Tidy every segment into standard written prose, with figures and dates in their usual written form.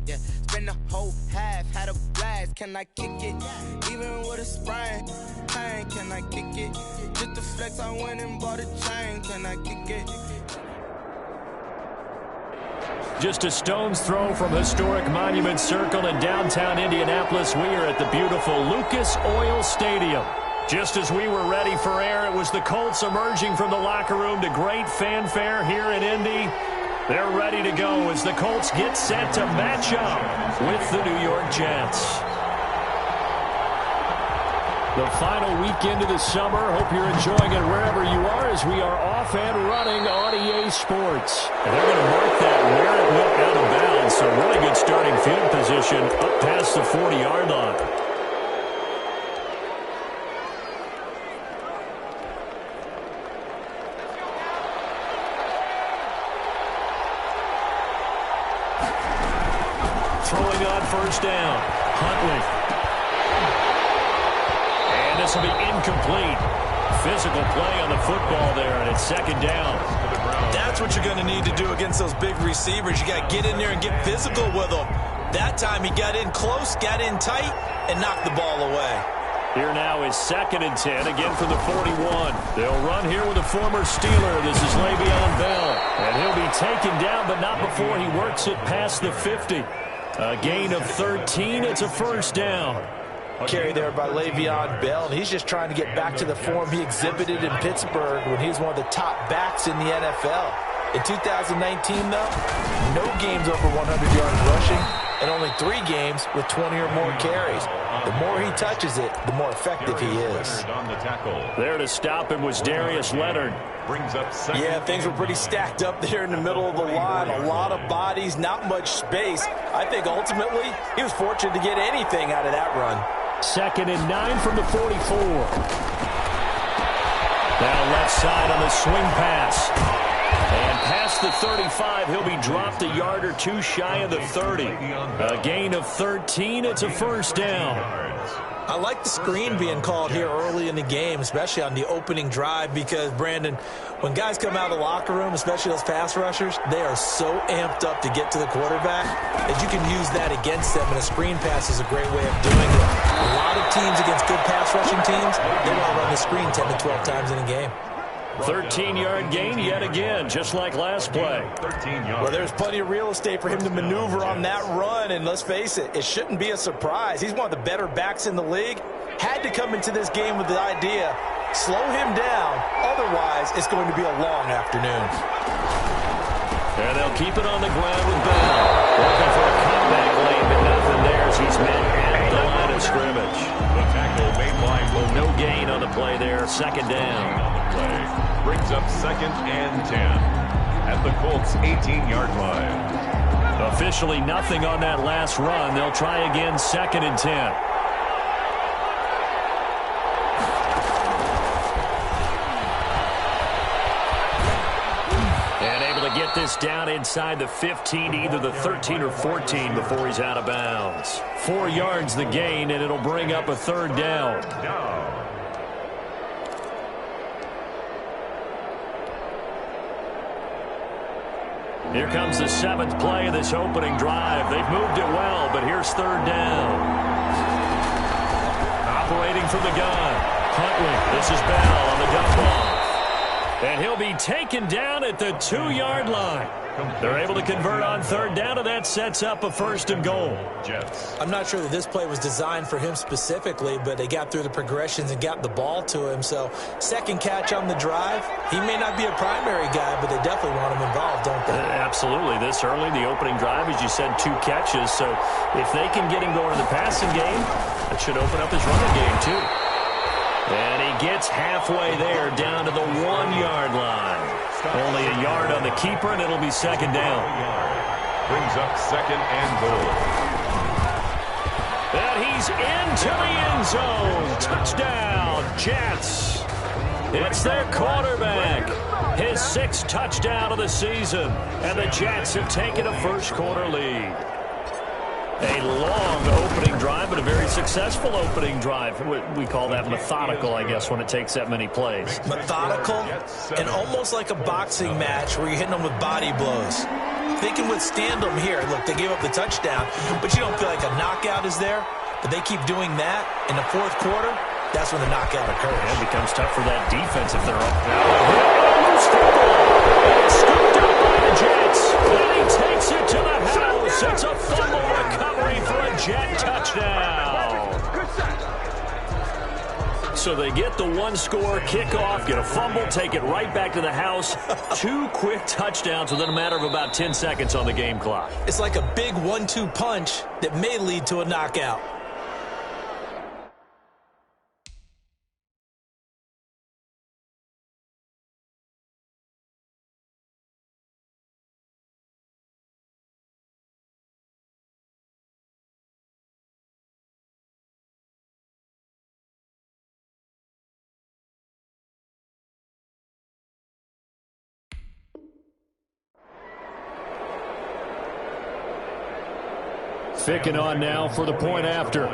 Yeah, spend the whole half, had a blast. Can I kick it? Even with a sprain, pain, can I kick it? Just the flex, I went and bought a chain. Can I kick it? Just a stone's throw from historic Monument Circle in downtown Indianapolis. We are at the beautiful Lucas Oil Stadium. Just as we were ready for air, it was the Colts emerging from the locker room to great fanfare here in Indy. They're ready to go as the Colts get set to match up with the New York Jets. The final weekend of the summer. Hope you're enjoying it wherever you are as we are off and running on EA Sports. And they're going to mark that where it went out of bounds. So really good starting field position up past the 40-yard line. Throwing on first down. Huntley. And this will be incomplete. Physical play on the football there, and it's second down. That's what you're going to need to do against those big receivers. You got to get in there and get physical with them. That time he got in close, got in tight, and knocked the ball away. Here now is 2nd and 10, again from the 41. They'll run here with a former Steeler. This is Le'Veon Bell. And he'll be taken down, but not before he works it past the 50. A gain of 13. It's a first down. Carry there by Le'Veon Bell, and he's just trying to get back to the form he exhibited in Pittsburgh when he was one of the top backs in the NFL. In 2019, though, no games over 100 yards rushing, and only 3 games with 20 or more carries. The more he touches it, the more effective he is. There to stop him was Darius Leonard. Yeah, things were pretty stacked up there in the middle of the line. A lot of bodies, not much space. I think ultimately he was fortunate to get anything out of that run. 2nd and 9 from the 44. Now left side on the swing pass. And past the 35, he'll be dropped a yard or two shy of the 30. A gain of 13. It's a first down. I like the screen being called here early in the game, especially on the opening drive, because, Brandon, when guys come out of the locker room, especially those pass rushers, they are so amped up to get to the quarterback that you can use that against them, and a screen pass is a great way of doing it. A lot of teams against good pass rushing teams, they want to run the screen 10 to 12 times in a game. 13-yard gain yet again, just like last play. Well, there's plenty of real estate for him to maneuver on that run, and let's face it, it shouldn't be a surprise. He's one of the better backs in the league. Had to come into this game with the idea, slow him down, otherwise it's going to be a long afternoon. And they'll keep it on the ground with Bell. Looking for a comeback lane, but nothing there as he's met at the line of scrimmage. The tackle made by No gain on the play there, 2nd down. Brings up 2nd and 10 at the Colts 18-yard line. Officially nothing on that last run. They'll try again, 2nd and 10. And able to get this down inside the 15, either the 13 or 14 before he's out of bounds. 4 yards the gain, and it'll bring up a 3rd down. Here comes the 7th play of this opening drive. They've moved it well, but here's 3rd down. Operating from the gun. Huntley. This is Bell on the dump off. And he'll be taken down at the 2-yard line. They're able to convert on 3rd down, and that sets up a 1st and goal. I'm not sure that this play was designed for him specifically, but they got through the progressions and got the ball to him. So 2nd catch on the drive. He may not be a primary guy, but they definitely want him involved, don't they? Absolutely. This early, the opening drive, as you said, 2 catches. So if they can get him going in the passing game, that should open up his running game too. And he gets halfway there, down to the 1-yard line. Only a yard on the keeper, and it'll be 2nd down. Brings up 2nd and goal. And he's into the end zone. Touchdown, Jets. It's their quarterback. His 6th touchdown of the season. And the Jets have taken a first-quarter lead. A long opening drive, but a very successful opening drive. We call that methodical, I guess, when it takes that many plays. Methodical and almost like a boxing match where you're hitting them with body blows. they can withstand them here. Look, they gave up the touchdown, but you don't feel like a knockout is there. But they keep doing that in the fourth quarter. That's when the knockout occurs. It becomes tough for that defense if they're up. Loose football. It's scooped up by the Jets. And he takes it to the house. It's a fumble recovery for a Jet touchdown. So they get the one-score kickoff, get a fumble, take it right back to the house. 2 quick touchdowns within a matter of about 10 seconds on the game clock. It's like a big 1-2 punch that may lead to a knockout. Ficking on now for the point after.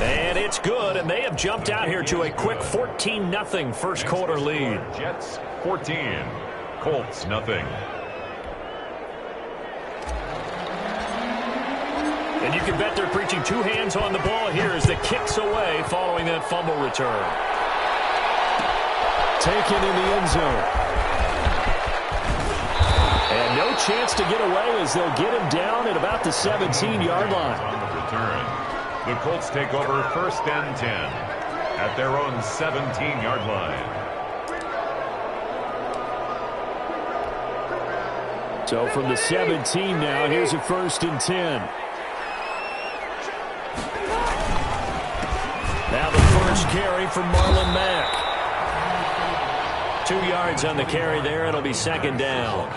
And it's good, and they have jumped out here to a quick 14-0 first quarter lead. Jets 14, Colts nothing. And you can bet they're preaching 2 hands on the ball here as the kick's away following that fumble return. Taken in the end zone. And no chance to get away as they'll get him down at about the 17-yard line. On the return, the Colts take over 1st and 10 at their own 17-yard line. So from the 17 now, here's a 1st and 10. Now the first carry from Marlon Mack. 2 yards on the carry there. It'll be 2nd down.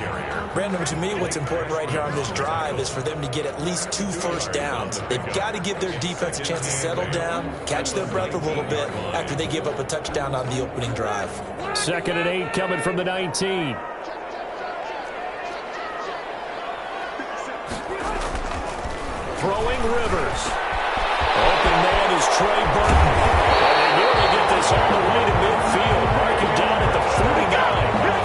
Brandon, to me, what's important right here on this drive is for them to get at least 2 first downs. They've got to give their defense a chance to settle down, catch their breath a little bit after they give up a touchdown on the opening drive. 2nd and 8 coming from the 19. Throwing Rivers. Open man is Trey Burton. And they nearly get this all the way to midfield. Mark him down at the 49.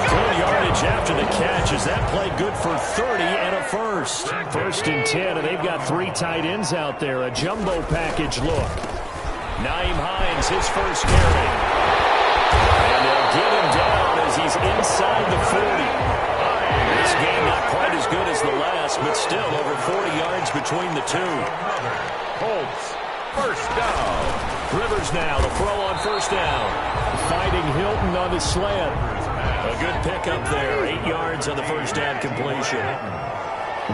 Good yardage after the catch. Is that play good for 30 and a first? 1st and 10, and they've got 3 tight ends out there. A jumbo package look. Nyheim Hines, his first carry. And they'll get him down as he's inside the 40. This game not quite as good as the last, but still over 40 yards between the two. Colts, 1st down. Rivers now, the throw on 1st down. Fighting Hilton on the slant. A good pickup there, 8 yards on the 1st down completion.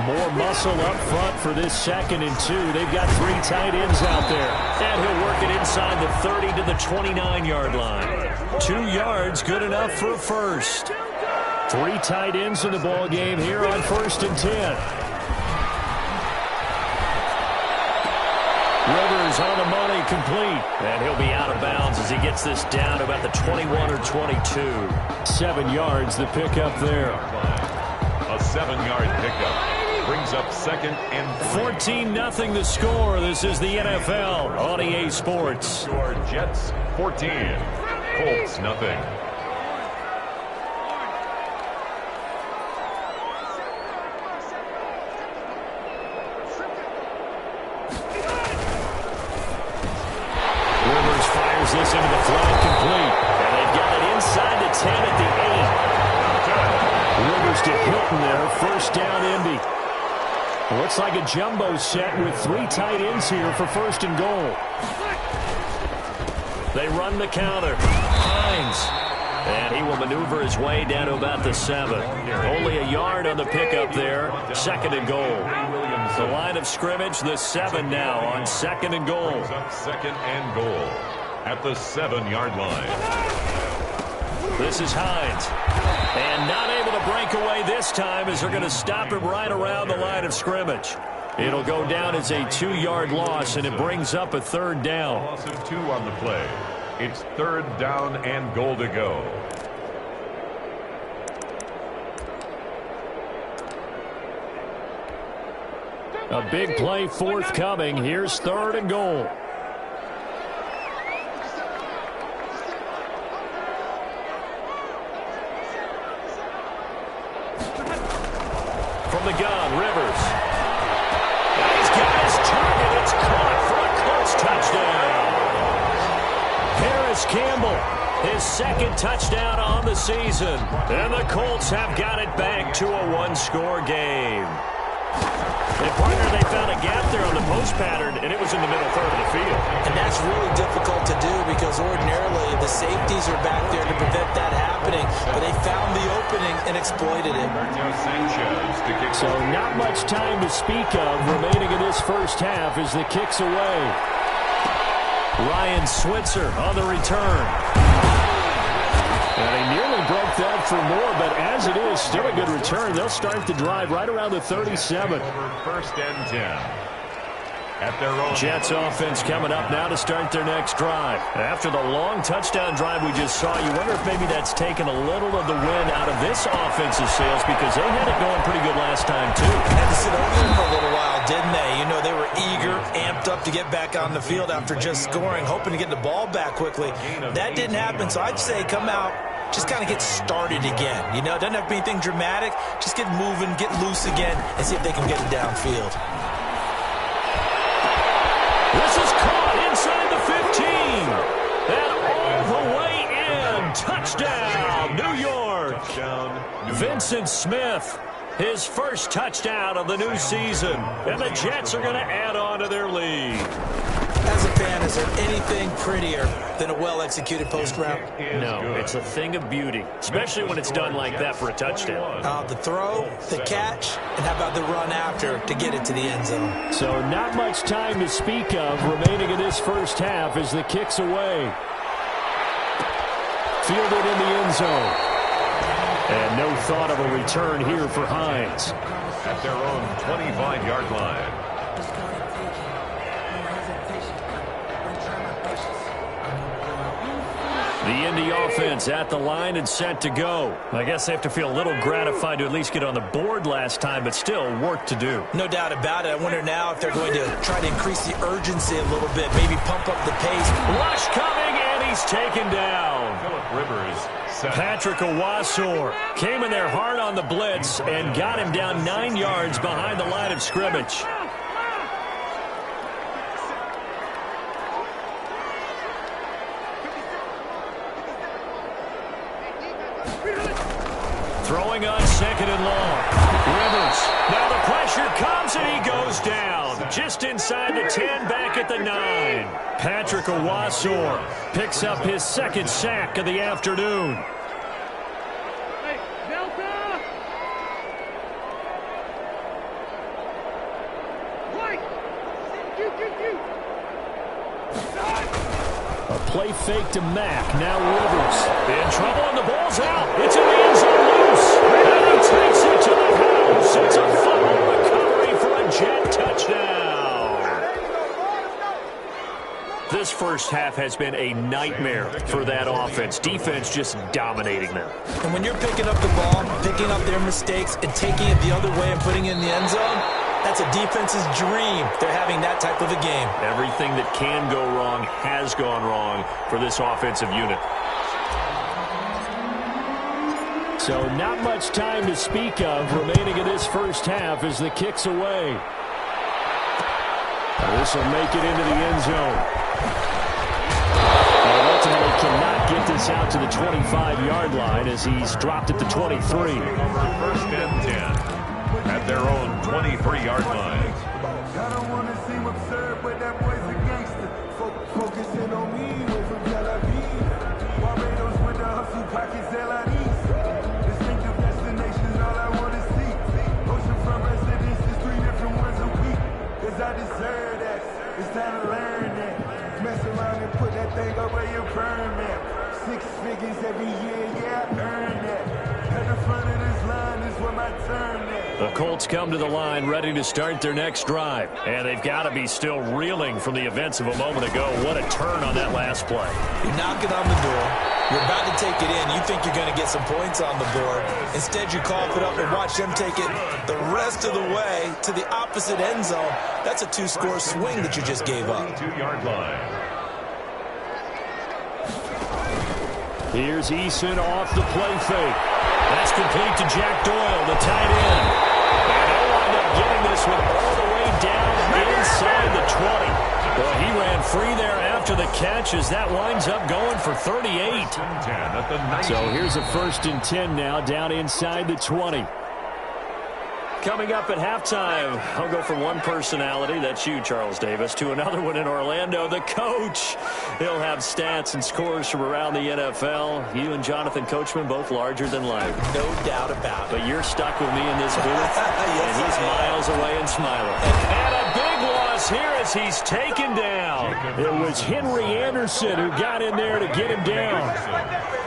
More muscle up front for this 2nd and 2. They've got 3 tight ends out there. And he'll work it inside the 30 to the 29-yard line. 2 yards, good enough for a first. 3 tight ends in the ball game here on 1st and 10. Rivers on the money, complete. And he'll be out of bounds as he gets this down to about the 21 or 22. 7 yards, the pickup there. A 7-yard pickup brings up 2nd and 3. 14-0 the score. This is the NFL on EA Sports. Jets 14, Colts nothing. This into the flat, complete. And they've got it inside the 10 at the 8. Rivers to Hilton there. 1st down, Indy. Looks like a jumbo set with 3 tight ends here for 1st and goal. They run the counter. Hines. And he will maneuver his way down to about the 7. Only a yard on the pickup there. 2nd and goal. The line of scrimmage, the 7 now on 2nd and goal. 2nd and goal at the 7-yard line. This is Hines. And not able to break away this time as they're going to stop him right around the line of scrimmage. It'll go down as a 2-yard loss, and it brings up a 3rd down. Loss of 2 on the play. It's 3rd down and goal to go. A big play forthcoming. Here's 3rd and goal. from the gun. Rivers. And he's got his target. It's caught for a Colts touchdown. Harris Campbell, his second touchdown on the season. And the Colts have got it back to a one-score game. And partner, they found a gap there on the post pattern, and it was in the middle third of the field. And that's really difficult to do because ordinarily the safeties are back there to prevent that happening. But they found the opening and exploited it. So not much time to speak of remaining in this first half as the kick's away. Ryan Switzer on the return. And he nearly broke that for more, but as it is, still a good return. They'll start the drive right around the 37. First and 10. At their own. Jets offense coming up now to start their next drive. After the long touchdown drive we just saw, you wonder if maybe that's taken a little of the wind out of this offensive sails because they had it going pretty good last time, too. Had to sit over for a little while, didn't they? You know, they were eager, amped up to get back on the field after just scoring, hoping to get the ball back quickly. That didn't happen, so I'd say come out, just kind of get started again. You know, it doesn't have to be anything dramatic. Just get moving, get loose again, and see if they can get it downfield. This is caught inside the 15. And all the way in. Touchdown, New York. Touchdown, Vincent Smith, his first touchdown of the new season. And the Jets are going to add on to their lead. As a fan, is there anything prettier than a well-executed post route? No, it's a thing of beauty, especially when it's done like that for a touchdown. The throw, the catch, and how about the run after to get it to the end zone? So not much time to speak of remaining in this first half as the kick's away. Fielded in the end zone. And no thought of a return here for Hines. At their own 25-yard line. The Indy offense at the line and set to go. I guess they have to feel a little gratified to at least get on the board last time, but still work to do. No doubt about it. I wonder now if they're going to try to increase the urgency a little bit, maybe pump up the pace. Rush coming, and he's taken down. Phillip Rivers set. Patrick Owasor came in there hard on the blitz and got him down 9 yards behind the line of scrimmage. Throwing on second and long. Rivers. Now the pressure comes and he goes down. Just inside the 10, back at the 9. Patrick Owasor picks up his second sack of the afternoon. Hey, Delta! Right! A play fake to Mack. Now Rivers. In trouble and the ball's out. It's in the end zone loose. And he takes it to the house. It's a fumble recovery for a Jet touchdown. This first half has been a nightmare for that offense. Defense just dominating them. And when you're picking up the ball, picking up their mistakes, and taking it the other way and putting it in the end zone, that's a defense's dream. They're having that type of a game. Everything that can go wrong has gone wrong for this offensive unit. So not much time to speak of remaining in this first half as the kick's away. This will make it into the end zone. And ultimately cannot get this out to the 25-yard line as he's dropped at the 23. First and 10. At their own 23-yard line. I don't want to seem absurd, but that boy's a gangster. Focusing on me, way from Tel Aviv. Barbados with the hustle pockets, LIDs. Distinctive destinations, all I want to see. Oceanfront residences, 3 different ones a week. Cause I deserve that. It's time to learn that. Mess around and put that thing up where you burn that. 6 figures every year, yeah, I earn that. At the front of this line is where my turn is. The Colts come to the line ready to start their next drive. And they've got to be still reeling from the events of a moment ago. What a turn on that last play. You're knocking on the door. You're about to take it in. You think you're going to get some points on the board. Instead, you cough it up and watch them take it the rest of the way to the opposite end zone. That's a 2-score swing that you just gave up. 2-yard line. Here's Eason off the play fake. That's complete to Jack Doyle, the tight end. And this one all the way down inside the 20. Well, he ran free there after the catch as that winds up going for 38. So here's a 1st and 10 now down inside the 20. Coming up at halftime, I'll go from one personality, that's you, Charles Davis, to another one in Orlando, the coach. He'll have stats and scores from around the NFL. You and Jonathan Coachman, both larger than life. No doubt about it. But you're stuck with me in this booth, yes, and he's miles away and smiling. And a big loss here as he's taken down. It was Henry Anderson who got in there to get him down.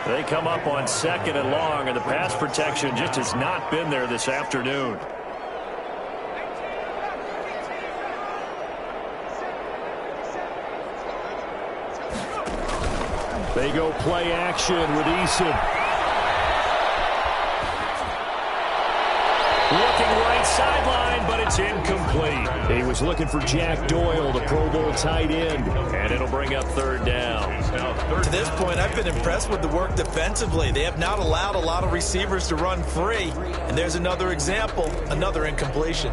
They come up on 2nd and long, and the pass protection just has not been there this afternoon. They go play action with Eason. Looking right sideline, but it's incomplete. He was looking for Jack Doyle, the Pro Bowl tight end, and it'll bring up 3rd down. To this point, I've been impressed with the work defensively. They have not allowed a lot of receivers to run free. And there's another example, another incompletion.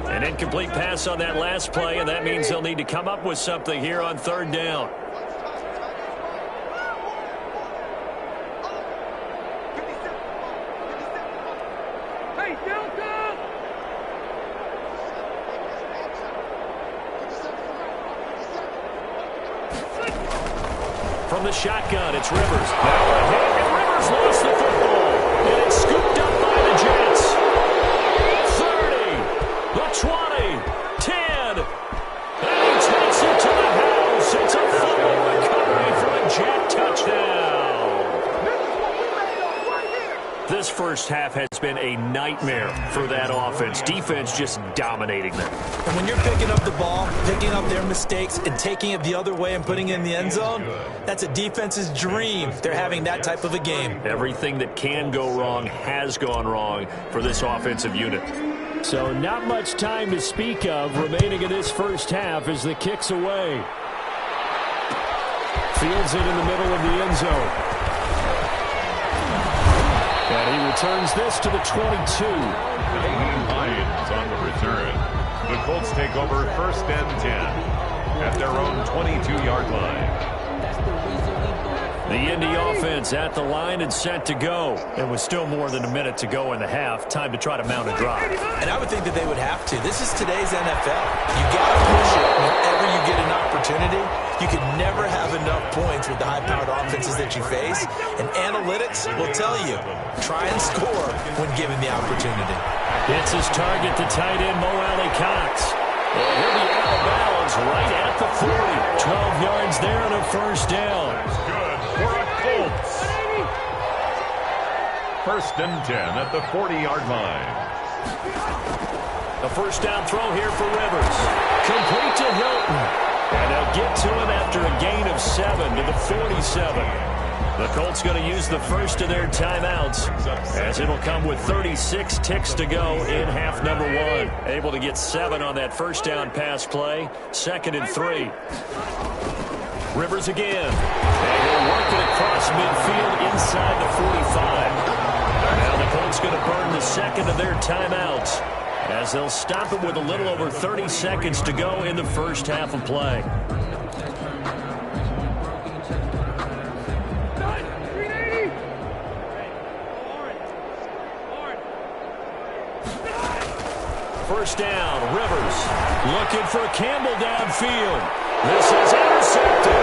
An incomplete pass on that last play, and that means they'll need to come up with something here on 3rd down. Hey, Delta! From the shotgun, it's Rivers. Now a hit, and Rivers lost the football. And it's scooped up by the Jets. 30, the 20, 10, and he takes it to the house. It's a fumble recovery for a Jet touchdown. This first half has been a nightmare for that offense. Defense just dominating them. And when you're picking up the ball, picking up their mistakes, and taking it the other way and putting it in the end zone, that's a defense's dream. They're having that type of a game. Everything that can go wrong has gone wrong for this offensive unit. So not much time to speak of remaining in this first half as the kick's away. Fields it in the middle of the end zone. And he returns this to the 22. Lions on the return. The Colts take over 1st and 10 at their own 22-yard line. The Indy offense at the line and set to go. And with still more than a minute to go in the half, time to try to mount a drive. And I would think that they would have to. This is today's NFL. You got to push it whenever you get an opportunity. You can never have enough points with the high-powered offenses that you face. And analytics will tell you, try and score when given the opportunity. Hits his target, the tight end, Mo Alley-Cox. Well, he'll be out of bounds right at the 40. 12 yards there and a 1st down. Good for a Colts. 1st and 10 at the 40-yard line. A 1st down throw here for Rivers. Complete to Hilton. And they'll get to him after a gain of 7 to the 47. The Colts going to use the first of their timeouts as it'll come with 36 ticks to go in half number 1. Able to get 7 on that 1st down pass play. 2nd and 3. Rivers again. And he'll work it across midfield inside the 45. Now the Colts going to burn the 2nd of their timeouts as they'll stop it with a little over 30 seconds to go in the first half of play. First down, Rivers looking for Campbell downfield. This is intercepted.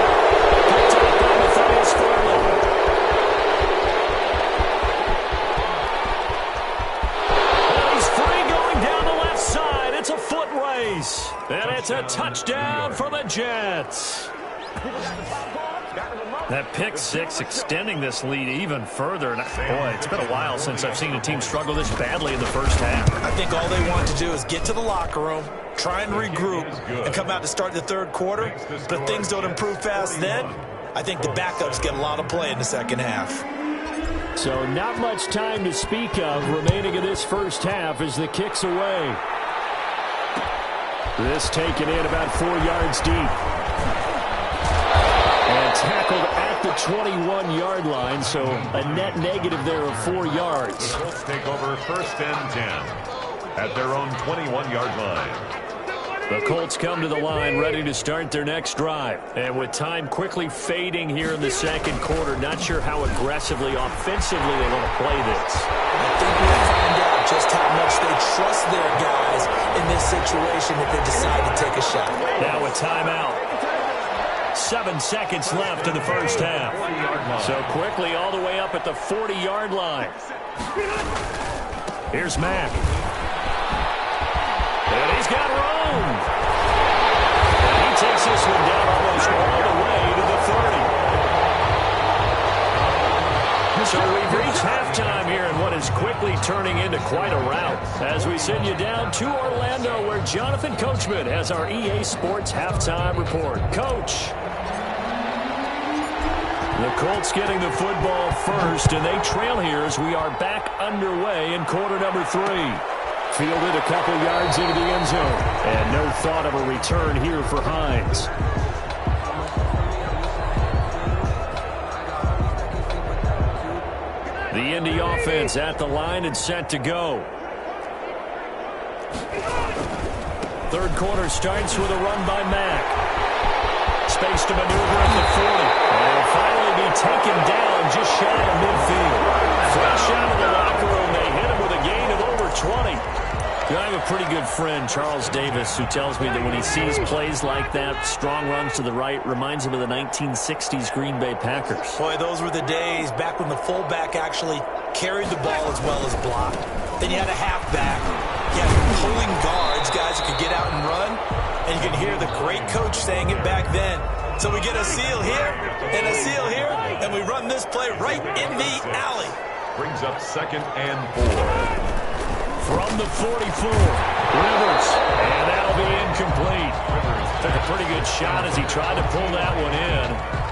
Picked up by Matthias Furlan. He's free going down the left side. It's a foot race. And it's a touchdown for the Jets. That pick six extending this lead even further. And boy, it's been a while since I've seen a team struggle this badly in the first half. I think all they want to do is get to the locker room, try and regroup, and come out to start the third quarter. But if things don't improve fast then, I think the backups get a lot of play in the second half. So not much time to speak of remaining in this first half as the kick's away. This taken in about 4 yards deep. And tackled at the 21-yard line, so a net negative there of 4 yards. The Colts take over 1st and 10 at their own 21-yard line. The Colts come to the line ready to start their next drive. And with time quickly fading here in the second quarter, not sure how aggressively, offensively they want to play this. I think we'll find out just how much they trust their guys in this situation if they decide to take a shot. Now a timeout. 7 seconds left in the first half. So quickly all the way up at the 40-yard line. Here's Mack. And he's got room. And he takes this one down almost all the way to the 30. So we've reached halftime here in what is quickly turning into quite a rout as we send you down to Orlando where Jonathan Coachman has our EA Sports halftime report. Coach. The Colts getting the football first, and they trail here as we are back underway in quarter number 3. Fielded a couple yards into the end zone, and no thought of a return here for Hines. The Indy offense at the line and set to go. Third quarter starts with a run by Mack. Space to maneuver at the 40. And will finally be taken down just shy of midfield. Fresh out of the locker room, they hit him with a gain of over 20. I have a pretty good friend, Charles Davis, who tells me that when he sees plays like that, strong runs to the right, reminds him of the 1960s Green Bay Packers. Boy, those were the days back when the fullback actually carried the ball as well as blocked. Then you had a halfback. You had pulling guards, guys who could get out and run. And you can hear the great coach saying it back then. So we get a seal here and a seal here, and we run this play right in the alley. Brings up 2nd and 4. From the 44, Rivers, and that'll be incomplete. Took a pretty good shot as he tried to pull that one in.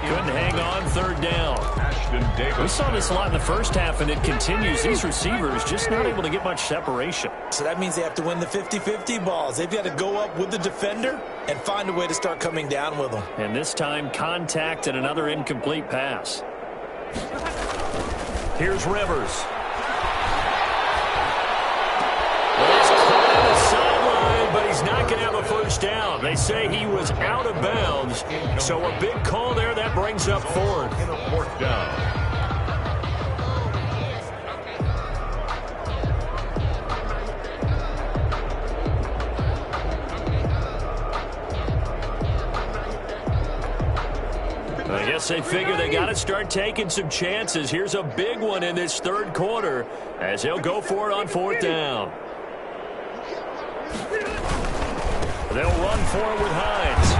Couldn't hang on, 3rd down. We saw this a lot in the first half, and it continues. These receivers just not able to get much separation. So that means they have to win the 50-50 balls. They've got to go up with the defender and find a way to start coming down with them. And this time, contact and another incomplete pass. Here's Rivers. But he's not going to have a first down. They say he was out of bounds. So a big call there. That brings up 4th. In a 4th down. I guess they figure they got to start taking some chances. Here's a big one in this 3rd quarter as they'll go for it on 4th down. They'll run for it with Hines.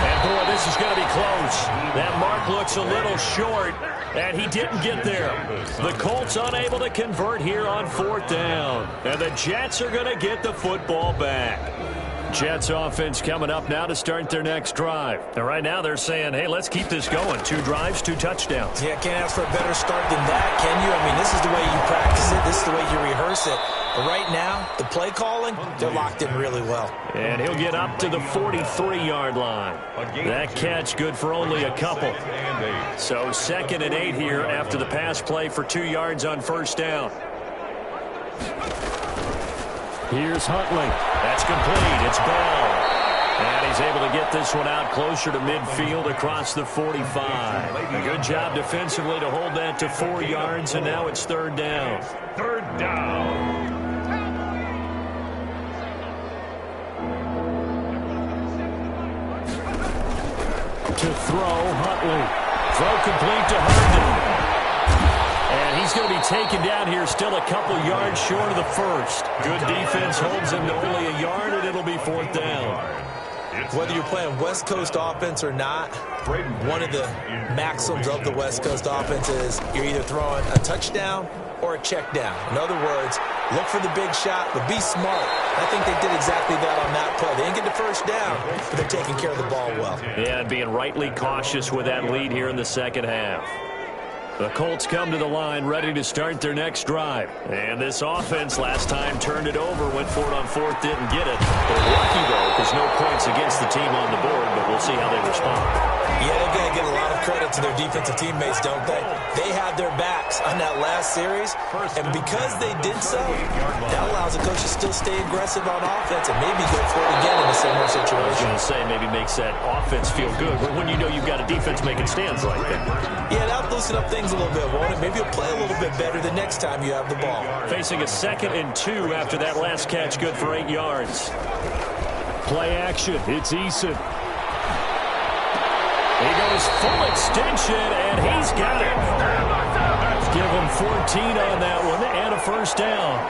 And, boy, this is going to be close. That mark looks a little short, and he didn't get there. The Colts unable to convert here on 4th down. And the Jets are going to get the football back. Jets offense coming up now to start their next drive. And right now they're saying, hey, let's keep this going. 2 drives, 2 touchdowns. Yeah, can't ask for a better start than that, can you? I mean, this is the way you practice it. This is the way you rehearse it. But right now, the play calling, they're locked in really well. And he'll get up to the 43-yard line. That catch good for only a couple. So 2nd and 8 here after the pass play for 2 yards on 1st down. Here's Huntley. That's complete. It's Bell. And he's able to get this one out closer to midfield across the 45. A good job defensively to hold that to 4 yards, and now it's 3rd down. 3rd down. To throw, Huntley. Throw complete to Herndon. And he's going to be taken down here still a couple yards short of the 1st. Good defense holds him to only a yard, and it'll be 4th down. Whether you're playing West Coast offense or not, one of the maxims of the West Coast offense is you're either throwing a touchdown or a check down. In other words, look for the big shot, but be smart. I think they did exactly that on that play. They didn't get the first down, but they're taking care of the ball well. Yeah, and being rightly cautious with that lead here in the second half. The Colts come to the line ready to start their next drive. And this offense last time turned it over, went for it on 4th, didn't get it. They're lucky, though, because no points against the team on the board, but we'll see how they respond. Yeah, they've got to get a lot of credit to their defensive teammates, don't they? They had their backs on that last series, and because they did so, that allows the coach to still stay aggressive on offense and maybe go for it again in a similar situation. I was going to say maybe makes that offense feel good, but when you know you've got a defense making stands like that. Yeah, that'll loosen up things a little bit, won't it? Maybe you'll play a little bit better the next time you have the ball. Facing a 2nd and 2 after that last catch, good for 8 yards. Play action, it's Eason. He goes full extension, and he's got it. Give him 14 on that one, and a first down.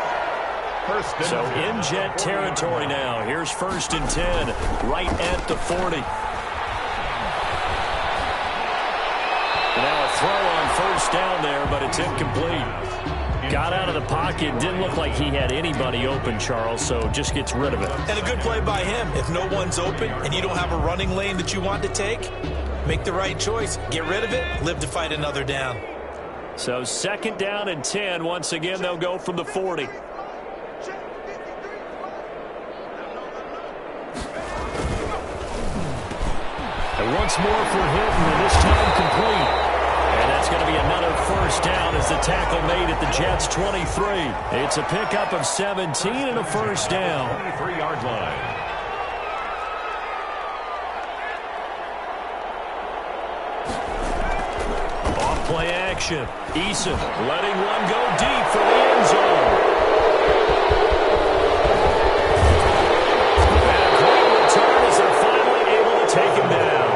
So in Jet territory now. Here's 1st and 10, right at the 40. Now a throw on 1st down there, but it's incomplete. Got out of the pocket. Didn't look like he had anybody open, Charles, so just gets rid of it. And a good play by him. If no one's open and you don't have a running lane that you want to take, make the right choice. Get rid of it. Live to fight another down. So 2nd down and 10. Once again, they'll go from the 40. And once more for Hinton, and this time complete. And that's going to be another first down as the tackle made at the Jets' 23. It's a pickup of 17 and a first down. 23-yard line. Off play action. Eason letting one go deep for the end zone. And a great return as they're finally able to take him down.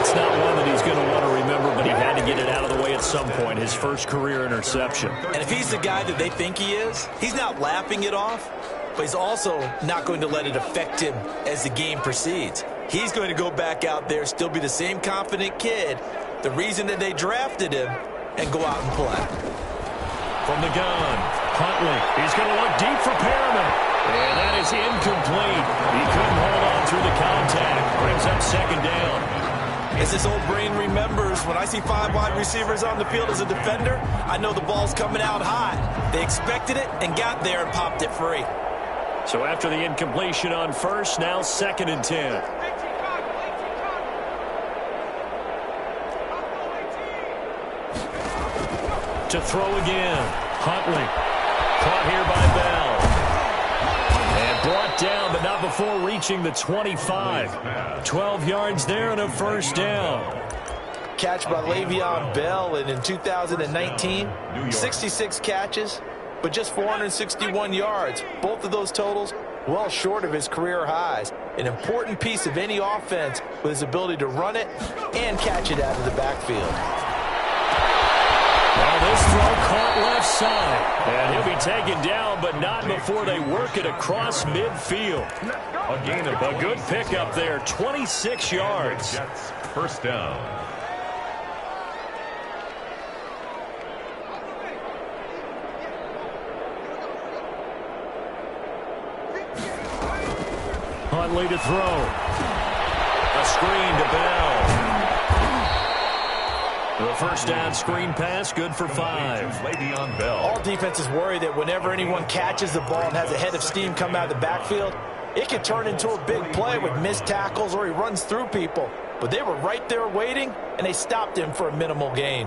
That's not one that he's going to want to remember, but he had to get it out of the way at some point. His first career interception. And if he's the guy that they think he is, he's not laughing it off, but he's also not going to let it affect him as the game proceeds. He's going to go back out there, still be the same confident kid, the reason that they drafted him, and go out and play. From the gun, Huntley. He's going to look deep for Perriman. And that is incomplete. He couldn't hold on through the contact. Brings up 2nd down. As this old brain remembers, when I see 5 wide receivers on the field as a defender, I know the ball's coming out high. They expected it and got there and popped it free. So after the incompletion on 1st, now 2nd and 10. To throw again. Huntley. Caught here by Bell. And brought down, but not before reaching the 25. 12 yards there and a first down. Catch by Le'Veon Bell, and in 2019, 66 catches, but just 461 yards. Both of those totals well short of his career highs. An important piece of any offense with his ability to run it and catch it out of the backfield. Well, this throw caught left side. And he'll be taken down, but not before they work it across midfield. A gain of a good pickup there, 26 yards. Jets, first down. Huntley to throw. A screen to Bell. The first down screen pass, good for 5. Le'Veon Bell. All defenses worry that whenever anyone catches the ball and has a head of steam come out of the backfield, it can turn into a big play with missed tackles or he runs through people. But they were right there waiting, and they stopped him for a minimal gain.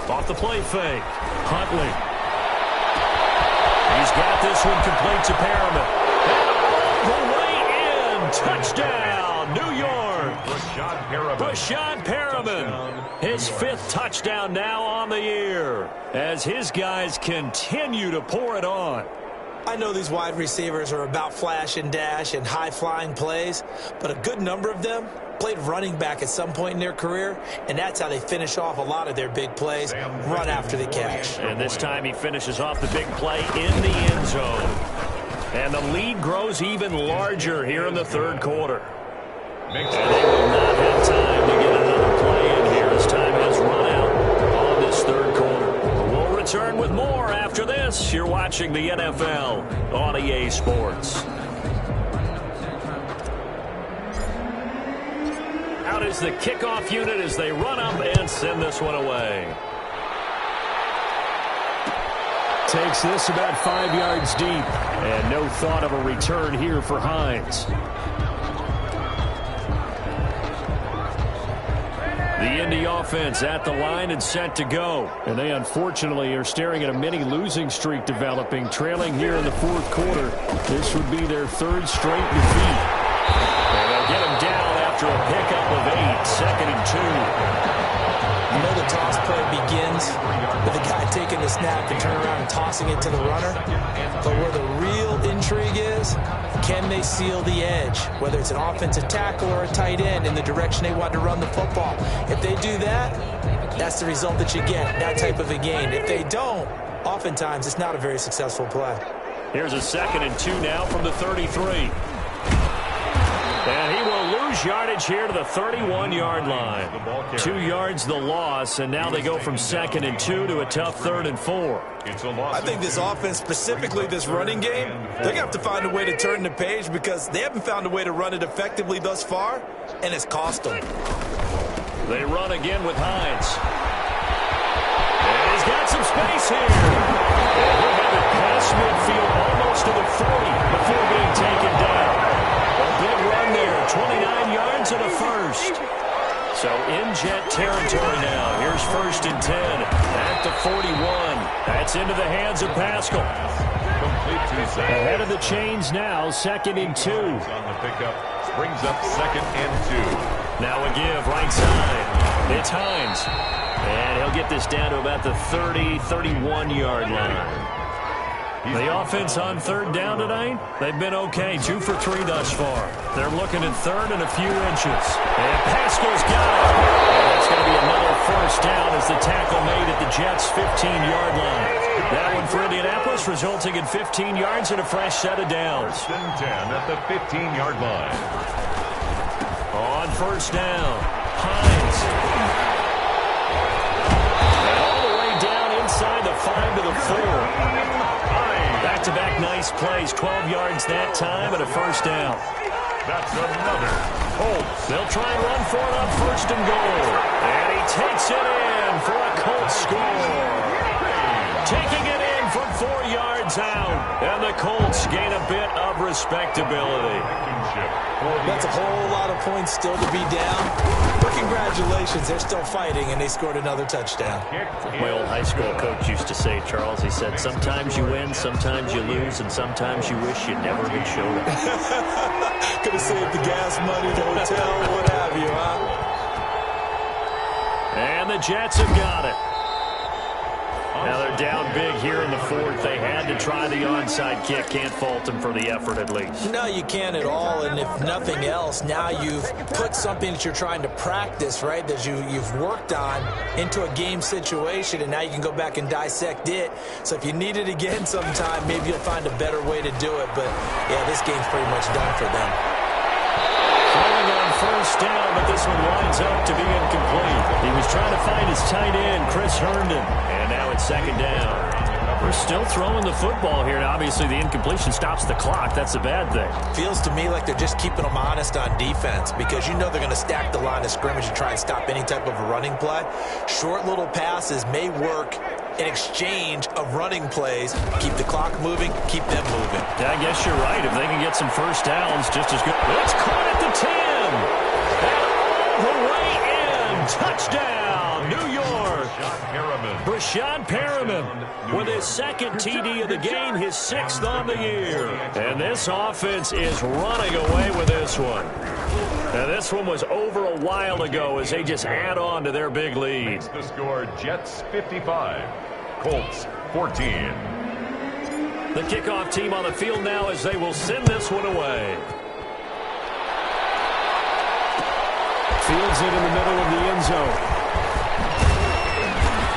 Off the play fake. Huntley. He's got this one complete to Perriman. And all the way in. Touchdown, New York. Breshad Perriman. His 5th touchdown now on the year as his guys continue to pour it on. I know these wide receivers are about flash and dash and high-flying plays, but a good number of them played running back at some point in their career, and that's how they finish off a lot of their big plays, run after the catch. And this time he finishes off the big play in the end zone. And the lead grows even larger here in the 3rd quarter. And they will not have time to get another play in here as time has run out on this 3rd quarter. We'll return with more after this. You're watching the NFL on EA Sports. Out is the kickoff unit as they run up and send this one away. Takes this about 5 yards deep. And no thought of a return here for Hines. The Indy offense at the line and set to go. And they unfortunately are staring at a mini losing streak developing, trailing here in the fourth quarter. This would be their third straight defeat. And they'll get him down after a pickup of 8, 2nd and 2. You know the toss play begins with the guy taking the snap and turn around and tossing it to the runner. But where the real intrigue is, can they seal the edge, whether it's an offensive tackle or a tight end, in the direction they want to run the football? If they do that, that's the result that you get, that type of a gain. If they don't, oftentimes it's not a very successful play. Here's a 2nd and 2 now from the 33. And he will lose yardage here to the 31-yard line. 2 yards the loss, and now they go from 2nd and 2 to a tough 3rd and 4. I think this offense, specifically this running game, they're going to have to find a way to turn the page because they haven't found a way to run it effectively thus far, and it's cost them. They run again with Hines. And he's got some space here. And he'll have it past midfield almost to the 40 before being taken down. A big run there, 29 yards and a first. So in Jet territory now. Here's 1st and 10 at the 41. That's into the hands of Pascal. Ahead of the chains now, 2nd and 2. On the pickup, brings up 2nd and 2. Now a give right side. It's Hines. And he'll get this down to about the 30, 31-yard line. The offense on 3rd down tonight, they've been okay. 2 for 3 thus far. They're looking at 3rd and a few inches. And Pascal's got it. And that's going to be another first down as the tackle made at the Jets' 15-yard line. That one for Indianapolis, resulting in 15 yards and a fresh set of downs. 1st and 10 at the 15-yard line. On 1st down, Hines. And all the way down inside the 5 to the 4. Back-to-back nice plays, 12 yards that time and a first down. That's another. Colts, they'll try and run for it on 1st and goal. And he takes it in for a Colts score. Taking it in from 4 yards out. And the Colts gain a bit of respectability. That's a whole lot of points still to be down. But congratulations, they're still fighting, and they scored another touchdown. My old high school coach used to say, Charles, he said, sometimes you win, sometimes you lose, and sometimes you wish you'd never been showed up. Could have saved the gas money, the hotel, what have you, huh? And the Jets have got it. Now they're down big here in the 4th. They had to try the onside kick. Can't fault them for the effort at least. No, you can't at all. And if nothing else, now you've put something that you're trying to practice, right, that you've worked on into a game situation, and now you can go back and dissect it. So if you need it again sometime, maybe you'll find a better way to do it. But, yeah, this game's pretty much done for them. Throwing on 1st down, but this one lines up to be incomplete. He was trying to find his tight end, Chris Herndon. And now it's 2nd down. We're still throwing the football here. Now, obviously, the incompletion stops the clock. That's a bad thing. Feels to me like they're just keeping them honest on defense because you know they're going to stack the line of scrimmage and try and stop any type of a running play. Short little passes may work in exchange of running plays. Keep the clock moving, keep them moving. Yeah, I guess you're right. If they can get some first downs, just as good. It's caught at the 10. And all the way in. Touchdown, New York. Breshad Perriman with his 2nd TD of the game, his 6th on the year. And this offense is running away with this one. And this one was over a while ago as they just add on to their big lead. The score, Jets 55, Colts 14. The kickoff team on the field now as they will send this one away. Fields it in the middle of the end zone.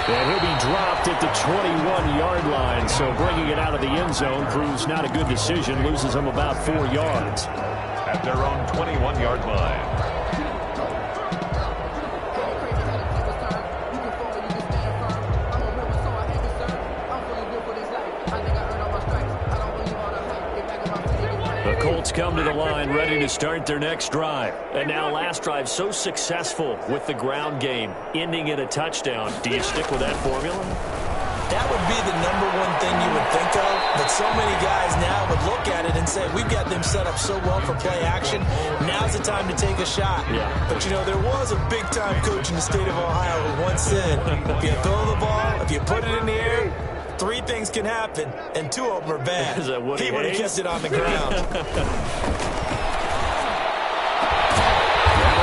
And he'll be dropped at the 21-yard line. So bringing it out of the end zone proves not a good decision. Loses them about 4 yards. At their own 21-yard line. The Colts come to the line ready to start their next drive. And now last drive so successful with the ground game, ending in a touchdown. Do you stick with that formula? That would be the number one thing you would think of, but so many guys now would look at it and say, we've got them set up so well for play action, now's the time to take a shot. Yeah. But, you know, there was a big-time coach in the state of Ohio who once said, if you throw the ball, if you put it in the air, 3 things can happen, and 2 of them are bad. He would have kept it on the ground.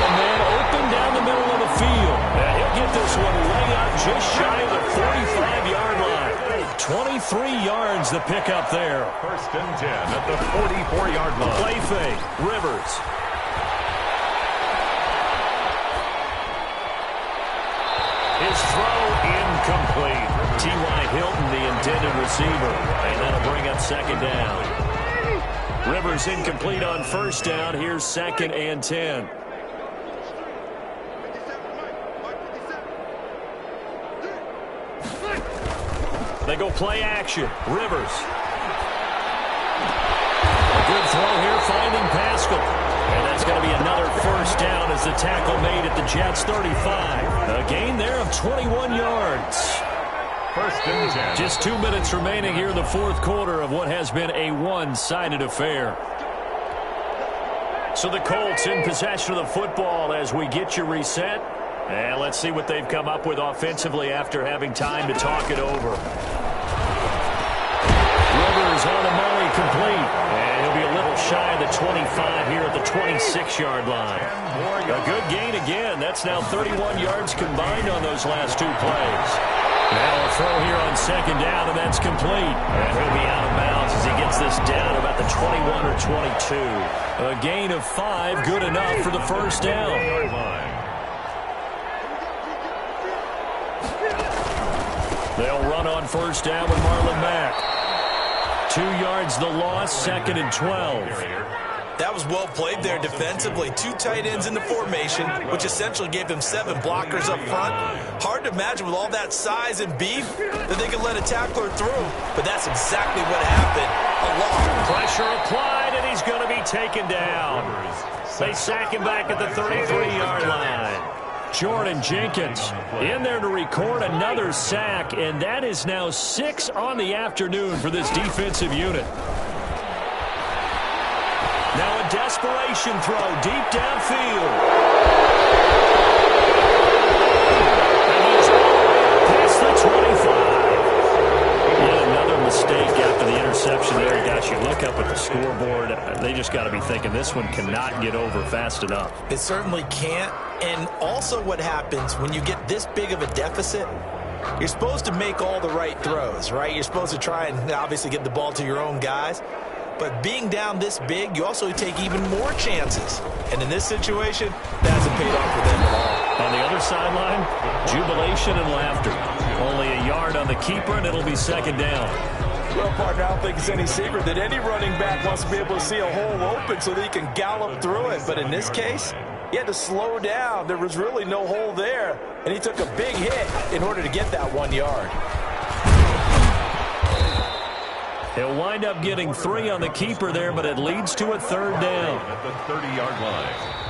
Man open down the middle of the field. And he'll get this one way up just shy of the 45-yard line. 23 yards the pick up there. First and 10 at the 44-yard line. Play fake. Rivers. His throw incomplete. T.Y. Hilton, the intended receiver. And that'll bring up second down. Rivers incomplete on first down. Here's 2nd and 10. They go play action. Rivers. A good throw here, finding Pascal. And that's going to be another first down as the tackle made at the Jets' 35. A gain there of 21 yards. First and 10. Just 2 minutes remaining here in the 4th quarter of what has been a one-sided affair. So the Colts in possession of the football as we get you reset. And let's see what they've come up with offensively after having time to talk it over. Rivers on a Murray complete. And he'll be a little shy of the 25 here at the 26-yard line. A good gain again. That's now 31 yards combined on those last 2 plays. Now a throw here on second down, and that's complete. And he'll be out of bounds as he gets this down about the 21 or 22. A gain of 5, good enough for the first down. They'll run on first down with Marlon Mack. 2 yards the loss, 2nd and 12. That was well played there defensively. 2 tight ends in the formation, which essentially gave them 7 blockers up front. Hard to imagine with all that size and beef that they could let a tackler through, but that's exactly what happened. A lot. Pressure applied, and he's going to be taken down. They sack him back at the 33-yard line. Jordan Jenkins in there to record another sack, and that is now 6 on the afternoon for this defensive unit. Now a desperation throw deep downfield. And he's past the 25. Yet another mistake after the interception there. Gosh, you look up at the scoreboard. They just got to be thinking this one cannot get over fast enough. It certainly can't. And also what happens when you get this big of a deficit, you're supposed to make all the right throws, right? You're supposed to try and obviously get the ball to your own guys. But being down this big, you also take even more chances. And in this situation, that hasn't paid off for them at all. On the other sideline, jubilation and laughter. Only a yard on the keeper, and it'll be second down. Well, partner, I don't think it's any secret that any running back wants to be able to see a hole open so that he can gallop through it. But in this case, he had to slow down. There was really no hole there, and he took a big hit in order to get that 1 yard. He'll wind up getting 3 on the keeper there, but it leads to a third down. At the 30-yard line.